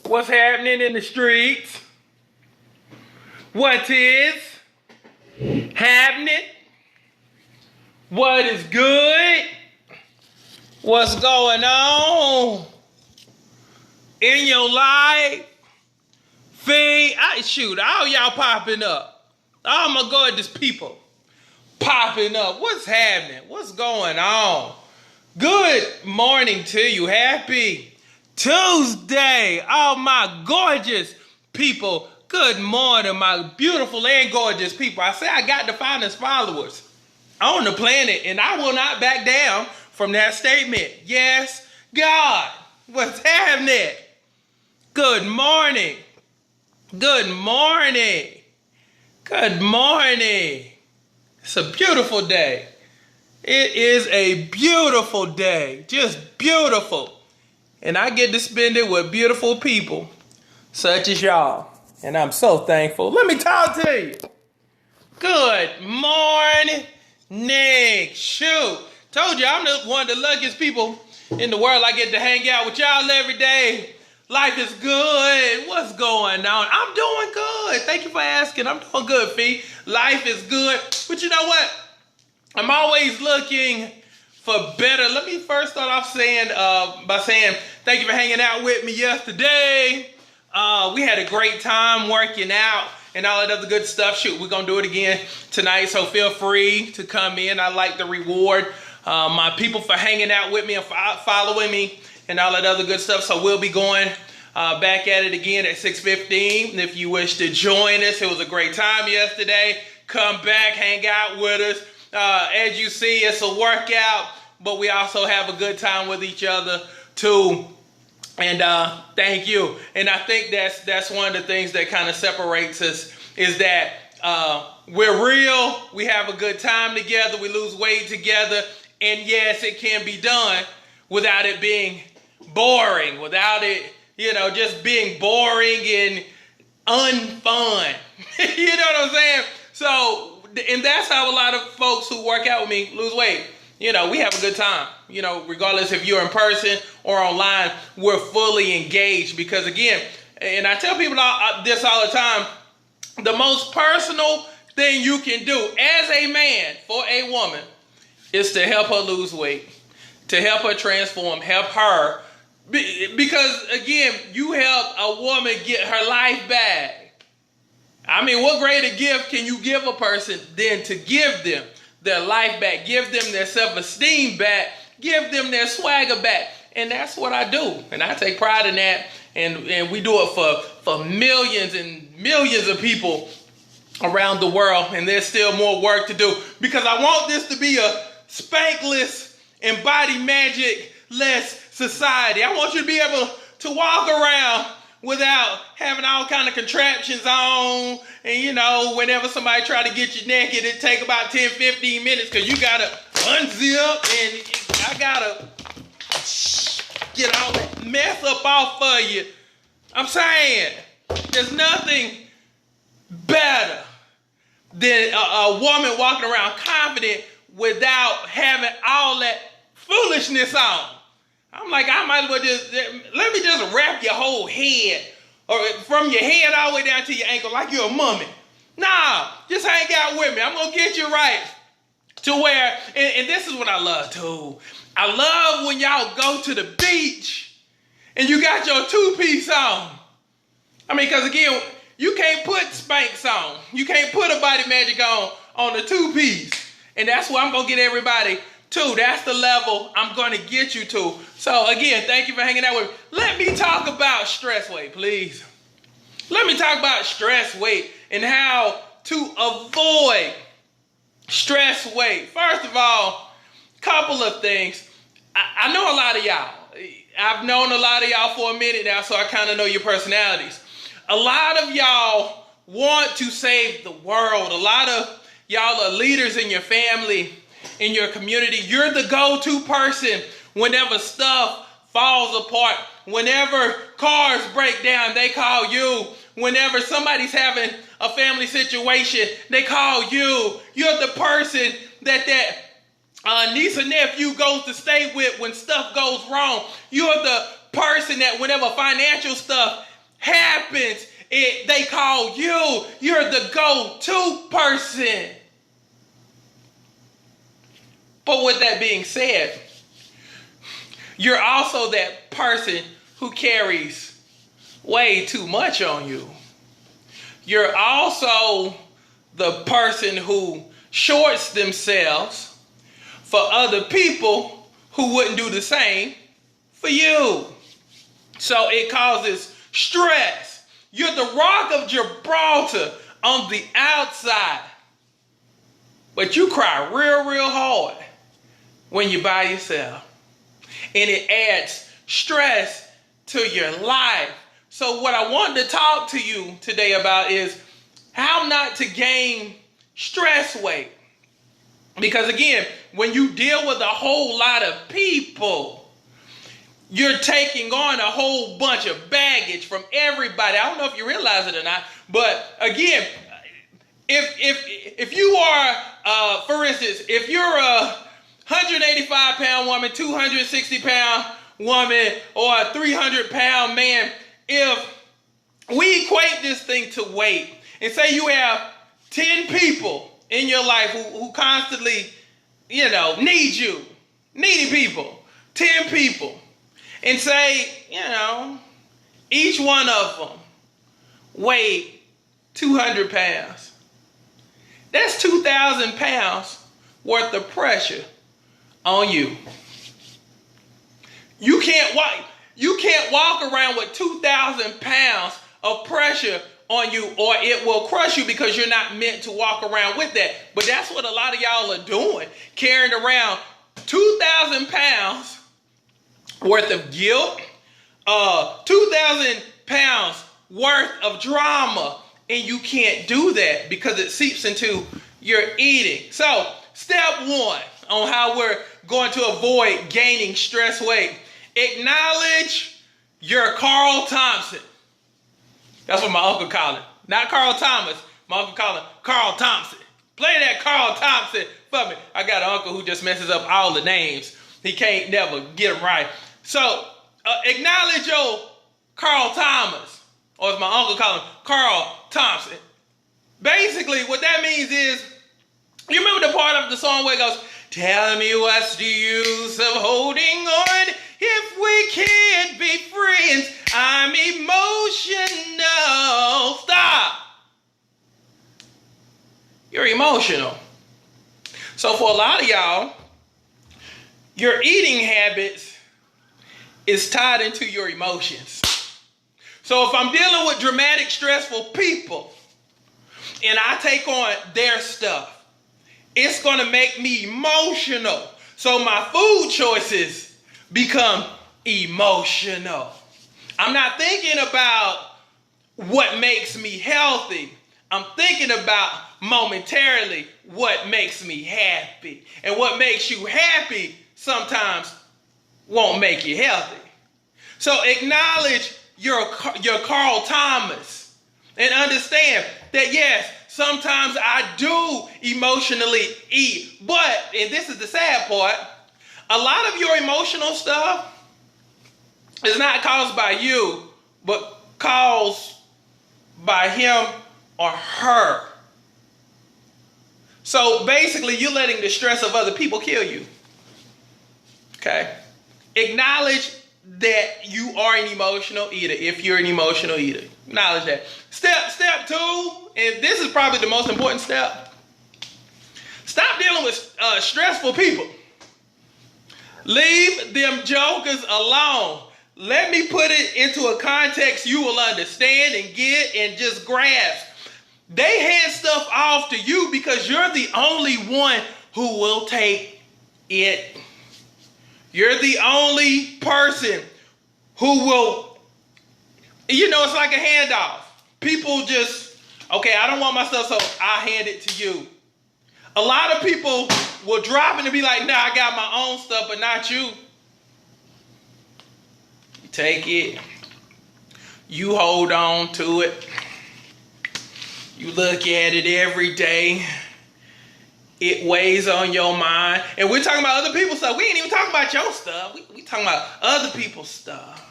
What's happening in the streets? What is happening? What is good? What's going on in your life? All y'all popping up. Oh my goodness, people popping up. What's happening? What's going on? Good morning to you. Happy Tuesday. Oh my gorgeous people. Good morning, my beautiful and gorgeous people. I say I got the finest followers on the planet, and I will not back down from that statement. Yes, God. What's happening? Good morning. Good morning. Good morning. It's a beautiful day. It is a beautiful day. Just beautiful. And I get to spend it with beautiful people such as y'all. And I'm so thankful. Let me talk to you. Good morning. Shoot. Told you I'm one of the luckiest people in the world. I get to hang out with y'all every day. Life is good. What's going on? I'm doing good. Thank you for asking. I'm doing good, Fee. Life is good. But you know what? I'm always looking for better. Let me first start off by saying thank you for hanging out with me yesterday. We had a great time working out and all that other good stuff. Shoot, we're going to do it again tonight, so feel free to come in. I like to reward my people for hanging out with me and following me and all that other good stuff. So we'll be going back at it again at 6:15. And if you wish to join us, it was a great time yesterday. Come back, hang out with us. As you see, it's a workout, but we also have a good time with each other too. And thank you. And I think that's one of the things that kind of separates us is that we're real. We have a good time together. We lose weight together. And yes, it can be done without it being boring, without it, just being boring and unfun. You know what I'm saying? So, and that's how a lot of folks who work out with me lose weight. We have a good time. Regardless if you're in person or online, we're fully engaged because, again, and I tell people this all the time, the most personal thing you can do as a man for a woman is to help her lose weight, to help her transform, help her. Because, again, you help a woman get her life back. I mean, what greater gift can you give a person than to give them their life back, give them their self-esteem back, give them their swagger back? And that's what I do. And I take pride in that. And we do it for millions and millions of people around the world. And there's still more work to do because I want this to be a spankless and body magic-less society. I want you to be able to walk around without having all kind of contraptions on. And, whenever somebody try to get you naked, it take about 10, 15 minutes because you got to unzip and I got to get all that mess up off of you. I'm saying there's nothing better than a woman walking around confident without having all that foolishness on. I'm like, I might as well let me just wrap your whole head, or from your head all the way down to your ankle like you're a mummy. Nah, just hang out with me. I'm going to get you right to where, and this is what I love too. I love when y'all go to the beach and you got your two-piece on. I mean, because again, you can't put Spanx on. You can't put a Body Magic on the two-piece. And that's where I'm going to get everybody to. That's the level I'm going to get you to. So again, thank you for hanging out with me. Let me talk about stress weight, please. Let me talk about stress weight and how to avoid stress weight. First of all, couple of things. I know a lot of y'all. I've known a lot of y'all for a minute now, so I kind of know your personalities. A lot of y'all want to save the world. A lot of y'all are leaders in your family, in your community. You're the go-to person whenever stuff falls apart. Whenever cars break down, they call you. Whenever somebody's having a family situation, they call you. You're the person that niece or nephew goes to stay with when stuff goes wrong. You're the person that whenever financial stuff happens, they call you. You're the go-to person. But with that being said, you're also that person who carries way too much on you. You're also the person who shorts themselves for other people who wouldn't do the same for you. So it causes stress. You're the Rock of Gibraltar on the outside, but you cry real hard when you're by yourself. And it adds stress to your life. So what I wanted to talk to you today about is how not to gain stress weight. Because again, when you deal with a whole lot of people, you're taking on a whole bunch of baggage from everybody. I don't know if you realize it or not, but again, if you are, for instance, if you're a 185-pound woman, 260-pound woman, or a 300-pound man, if we equate this thing to weight, and say you have 10 people in your life who constantly, need you, needy people, 10 people, and say, each one of them weighed 200 pounds. That's 2,000 pounds worth of pressure on you. You can't walk around with 2,000 pounds of pressure on you, or it will crush you, because you're not meant to walk around with that. But that's what a lot of y'all are doing, carrying around 2,000 pounds worth of guilt, 2,000 pounds worth of drama, and you can't do that because it seeps into your eating. So, step one on how we're going to avoid gaining stress weight: acknowledge your Carl Thompson. That's what my uncle called it. Not Carl Thomas. My uncle called it Carl Thompson. Play that Carl Thompson for me. I got an uncle who just messes up all the names. He can't never get them right. So, acknowledge your Carl Thomas. Or as my uncle called him, Carl Thompson. Basically, what that means is, you remember the part of the song where it goes, "Tell me what's the use of holding on if we can't be friends? I'm emotional." Stop. You're emotional. So for a lot of y'all, your eating habits is tied into your emotions. So if I'm dealing with dramatic, stressful people, and I take on their stuff, it's going to make me emotional. So my food choices become emotional. I'm not thinking about what makes me healthy. I'm thinking about momentarily what makes me happy. And what makes you happy sometimes won't make you healthy. So acknowledge your Carl Thomas and understand that yes, sometimes I do emotionally eat. But, and this is the sad part, a lot of your emotional stuff is not caused by you, but caused by him or her. So basically, you're letting the stress of other people kill you. Okay? Acknowledge that you are an emotional eater if you're an emotional eater. Acknowledge that. Step two, and this is probably the most important step. Stop dealing with stressful people. Leave them jokers alone. Let me put it into a context you will understand and get and just grasp. They hand stuff off to you because you're the only one who will take it. You're the only person who will, it's like a handoff. People just, okay, I don't want my stuff, so I hand it to you. A lot of people will drop it and be like, nah, I got my own stuff, but not you. You take it. You hold on to it. You look at it every day. It weighs on your mind. And we're talking about other people's stuff. We ain't even talking about your stuff. We talking about other people's stuff.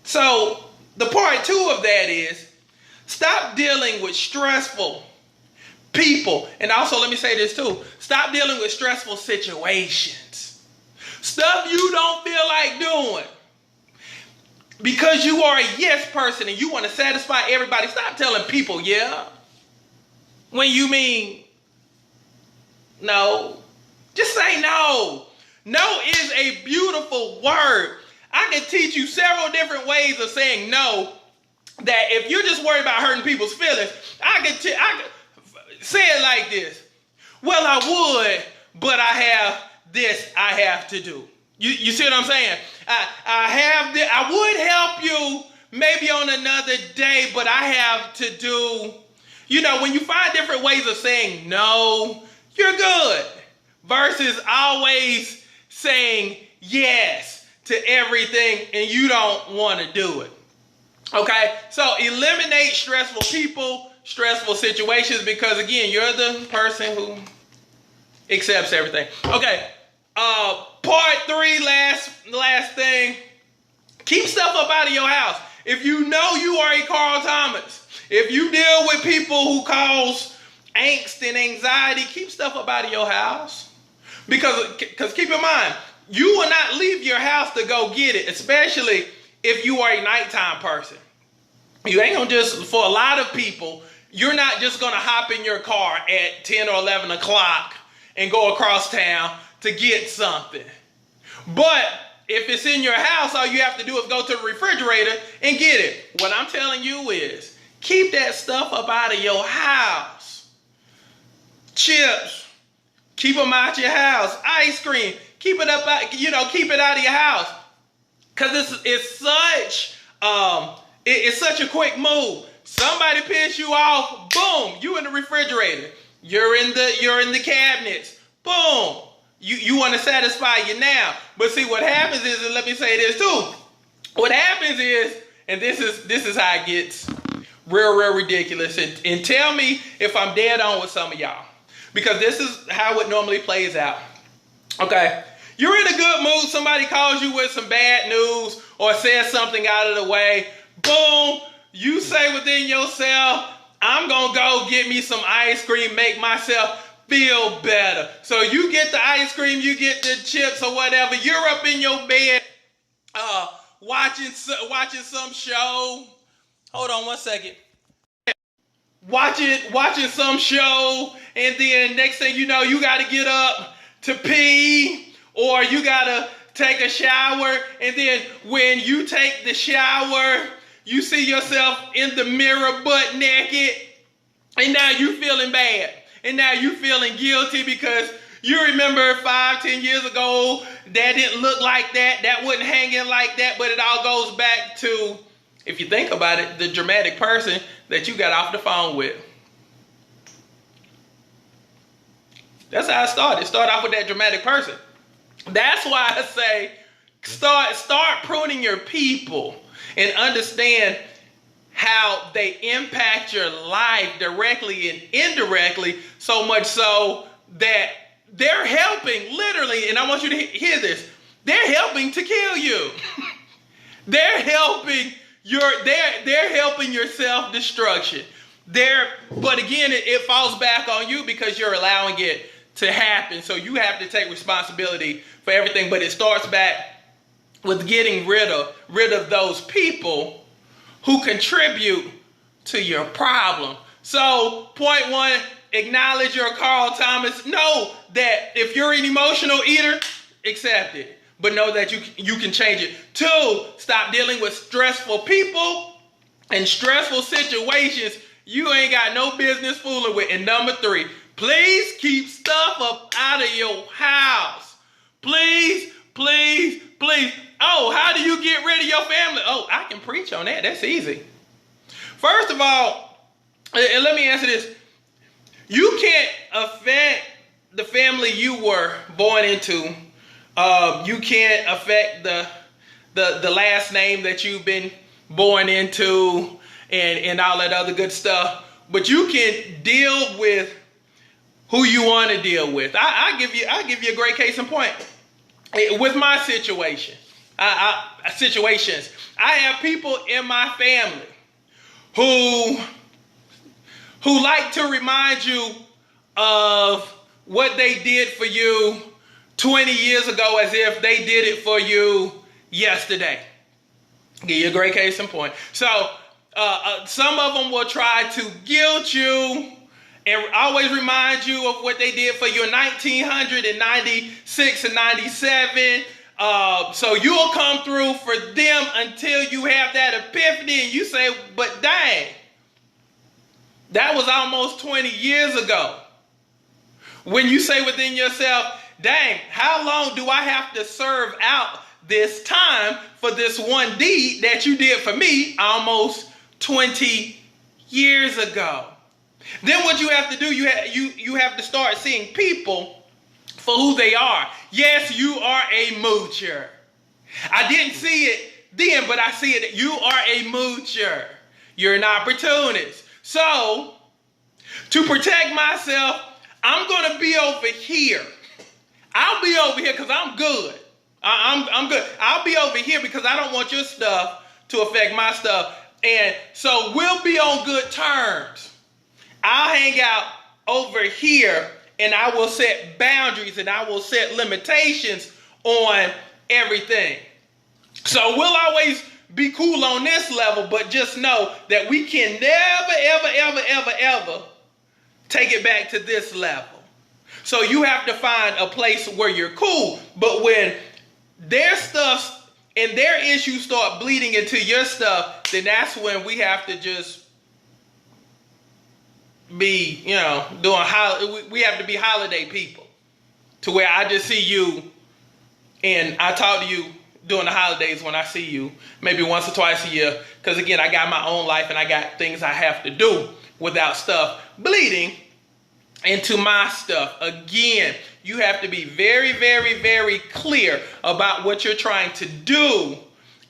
So the part two of that is stop dealing with stressful people. And also, let me say this too. Stop dealing with stressful situations. Stuff you don't feel like doing. Because you are a yes person and you want to satisfy everybody. Stop telling people yeah when you mean no. Just say no. No is a beautiful word. I can teach you several different ways of saying no, that if you're just worried about hurting people's feelings, I could say it like this. Well, I would, but I have this I have to do. You see what I'm saying? I would help you maybe on another day, but I have to do. You know, when you find different ways of saying no, you're good. Versus always saying yes to everything and you don't want to do it. Okay? So eliminate stressful people, stressful situations, because again, you're the person who accepts everything. Okay. Part three, last thing. Keep stuff up out of your house. If you know you are a Carl Thomas, if you deal with people who cause angst and anxiety, keep stuff up out of your house. Because keep in mind, you will not leave your house to go get it, especially if you are a nighttime person. You ain't gonna just, for a lot of people, you're not just gonna hop in your car at 10 or 11 o'clock and go across town to get something. But if it's in your house, all you have to do is go to the refrigerator and get it. What I'm telling you is, keep that stuff up out of your house. Chips, keep them out your house. Ice cream, keep it up out, keep it out of your house. Cause it's such a quick move. Somebody piss you off, boom, you in the refrigerator. You're in the cabinets, boom. You want to satisfy you now. But see, what happens is, and let me say this too. What happens is, and this is how it gets real ridiculous. And tell me if I'm dead on with some of y'all. Because this is how it normally plays out. Okay. You're in a good mood. Somebody calls you with some bad news or says something out of the way. Boom. You say within yourself, I'm going to go get me some ice cream, make myself feel better. So you get the ice cream, you get the chips or whatever. You're up in your bed watching some show. Hold on one second. Watching some show, and then next thing you know, you got to get up to pee, or you got to take a shower, and then when you take the shower, you see yourself in the mirror butt naked, and now you feeling bad. And now you feeling guilty because you remember 5-10 years ago, that didn't look like that. That wasn't hanging like that. But it all goes back to, if you think about it, the dramatic person that you got off the phone with. That's how it started. Start off with that dramatic person. That's why I say start pruning your people and understand how they impact your life directly and indirectly, so much so that they're helping, literally, and I want you to hear this, they're helping to kill you. They're helping your self-destruction. But again, it falls back on you because you're allowing it to happen. So you have to take responsibility for everything, but it starts back with getting rid of those people who contribute to your problem. So, point one, acknowledge your Carl Thomas. Know that if you're an emotional eater, accept it. But know that you can change it. 2, stop dealing with stressful people and stressful situations you ain't got no business fooling with. And number 3, please keep stuff up out of your house. Please, please, please. Oh, how do you get rid of your family? Oh, I can preach on that. That's easy. First of all, and let me answer this. You can't affect the family you were born into. You can't affect the last name that you've been born into and all that other good stuff. But you can deal with who you want to deal with. I'll give you a great case in point with my situation. situations. I have people in my family who like to remind you of what they did for you 20 years ago as if they did it for you yesterday. Give you a great case in point. So some of them will try to guilt you and always remind you of what they did for you in 1996 and 97. So you'll come through for them until you have that epiphany and you say, but dang, that was almost 20 years ago. When you say within yourself, dang, how long do I have to serve out this time for this one deed that you did for me almost 20 years ago? Then what you have to do, you have to start seeing people for who they are. Yes, you are a moocher. I didn't see it then, but I see it. You are a moocher. You're an opportunist. So, to protect myself, I'm going to be over here. I'll be over here because I'm good. I'm good. I'll be over here because I don't want your stuff to affect my stuff. And so we'll be on good terms. I'll hang out over here and I will set boundaries and I will set limitations on everything. So we'll always be cool on this level, but just know that we can never, ever take it back to this level. So you have to find a place where you're cool. But when their stuff and their issues start bleeding into your stuff, then that's when we have to just be, we have to be holiday people. To where I just see you and I talk to you during the holidays when I see you, maybe once or twice a year. Because again, I got my own life and I got things I have to do without stuff bleeding into my stuff. Again, you have to be very, very clear about what you're trying to do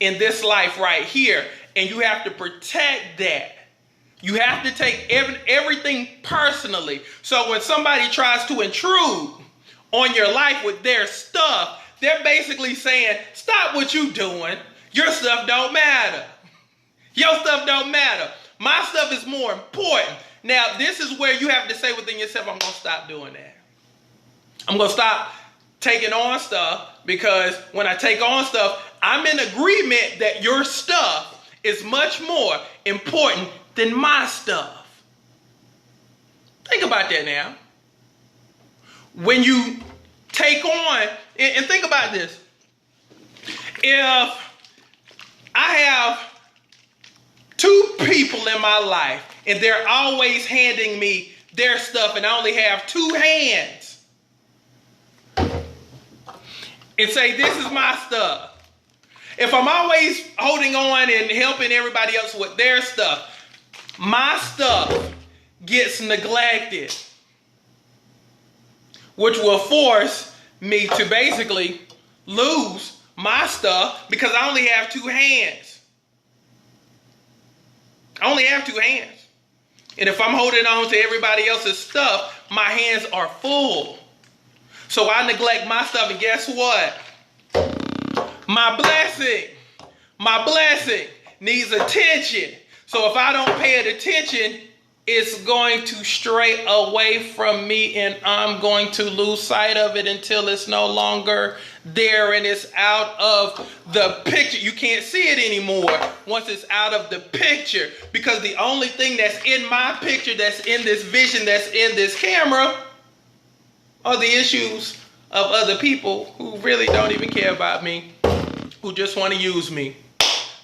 in this life right here. And you have to protect that. You have to take everything personally. So when somebody tries to intrude on your life with their stuff, they're basically saying, stop what you doing. Your stuff don't matter. Your stuff don't matter. My stuff is more important. Now, this is where you have to say within yourself, I'm going to stop doing that. I'm going to stop taking on stuff, because when I take on stuff, I'm in agreement that your stuff is much more important than my stuff. Think about that now. When you take on, and think about this. If I have two people in my life and they're always handing me their stuff and I only have two hands, and say, this is my stuff. If I'm always holding on and helping everybody else with their stuff, my stuff gets neglected, which will force me to basically lose my stuff because I only have two hands. I only have two hands. And if I'm holding on to everybody else's stuff, my hands are full. So I neglect my stuff, and guess what? My blessing needs attention. So if I don't pay it attention, it's going to stray away from me and I'm going to lose sight of it until it's no longer there and it's out of the picture. You can't see it anymore once it's out of the picture, because the only thing that's in my picture, that's in this vision, that's in this camera, are the issues of other people who really don't even care about me, who just want to use me.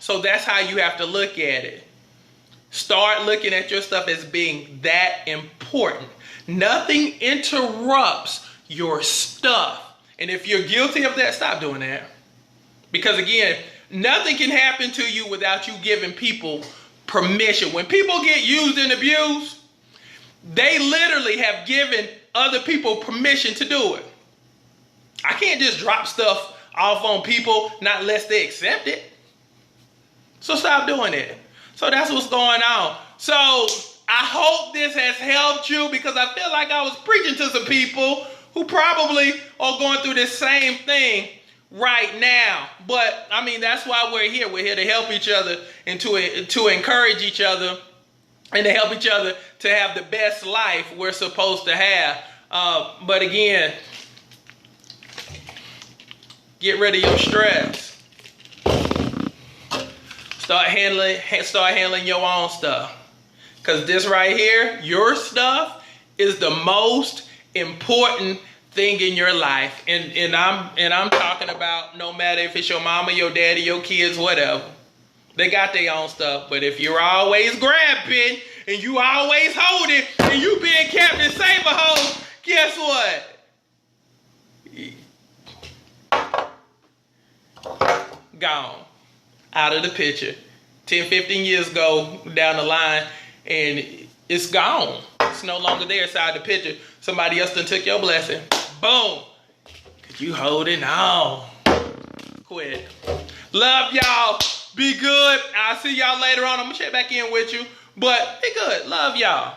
So that's how you have to look at it. Start looking at your stuff as being that important. Nothing interrupts your stuff. And if you're guilty of that, stop doing that. Because again, nothing can happen to you without you giving people permission. When people get used and abused, they literally have given other people permission to do it. I can't just drop stuff off on people not unless they accept it. So stop doing it. So that's what's going on. So I hope this has helped you, because I feel like I was preaching to some people who probably are going through this same thing right now. But I mean, that's why we're here. We're here to help each other and to encourage each other and to help each other to have the best life we're supposed to have. But again, get rid of your stress. Start handling your own stuff. Because this right here, your stuff, is the most important thing in your life. And I'm talking about no matter if it's your mama, your daddy, your kids, whatever. They got their own stuff. But if you're always grabbing and you always holding and you being Captain Saberhose, guess what? Gone. Out of the picture. 10, 15 years go down the line and it's gone. It's no longer there inside the picture. Somebody else done took your blessing. Boom. Cause you holding on. Quit. Love y'all. Be good. I'll see y'all later on. I'm gonna check back in with you. But be good. Love y'all.